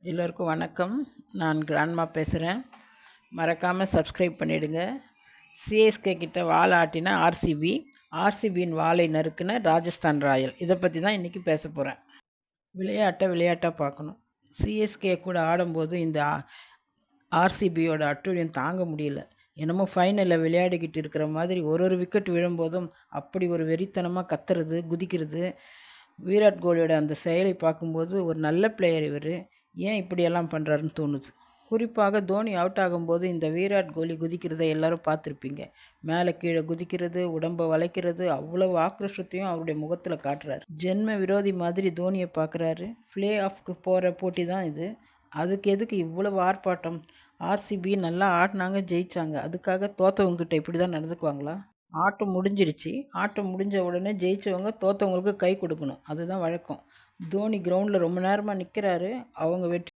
எல்லோருக்கும் வணக்கம். நான் கிராண்ட்மா பேசுகிறேன். மறக்காமல் சப்ஸ்கிரைப் பண்ணிவிடுங்க. சிஎஸ்கே கிட்ட வாழை ஆட்டின ஆர்சிபியின் வாழை நறுக்குன ராஜஸ்தான் ராயல். இதை பற்றி தான் இன்றைக்கி பேச போகிறேன். விளையாட்டாக பார்க்கணும். சிஎஸ்கே கூட ஆடும்போது இந்த ஆர்சிபியோட அட்டூழியம் தாங்க முடியல. என்னமோ ஃபைனலில் விளையாடிக்கிட்டு இருக்கிற மாதிரி ஒரு விக்கெட் விழும்போதும் அப்படி ஒரு வெறித்தனமாக கத்துறது, குதிக்கிறது. விராட் கோலியோட அந்த செயலை பார்க்கும்போது ஒரு நல்ல பிளேயர் இவர், ஏன் இப்படியெல்லாம் பண்ணுறாருன்னு தோணுது. குறிப்பாக தோனி அவுட் ஆகும்போது இந்த விராட் கோலி குதிக்கிறத எல்லாரும் பார்த்துருப்பீங்க. மேலே கீழே குதிக்கிறது, உடம்பை வளைக்கிறது, அவ்வளவு ஆக்ரோஷத்தையும் அவருடைய முகத்தில் காட்டுறாரு. ஜென்ம விரோதி மாதிரி தோனியை பார்க்குறாரு. பிளே ஆஃப்க்கு போகிற போட்டி தான் இது. அதுக்கு எதுக்கு இவ்வளவு ஆர்ப்பாட்டம்? ஆர்சிபி நல்லா ஆடினாங்க, ஜெயிச்சாங்க. அதுக்காக தோத்தவங்ககிட்ட இப்படி தான் நடந்துக்குவாங்களா? ஆட்டம் முடிஞ்சிருச்சு. ஆட்டம் முடிஞ்ச உடனே ஜெயிச்சவங்க தோத்தவங்களுக்கு கை கொடுக்கணும். அதுதான் வழக்கம். தோனி கிரவுண்டில் ரொம்ப நேரமாக நிற்கிறாரு. அவங்க வெற்றி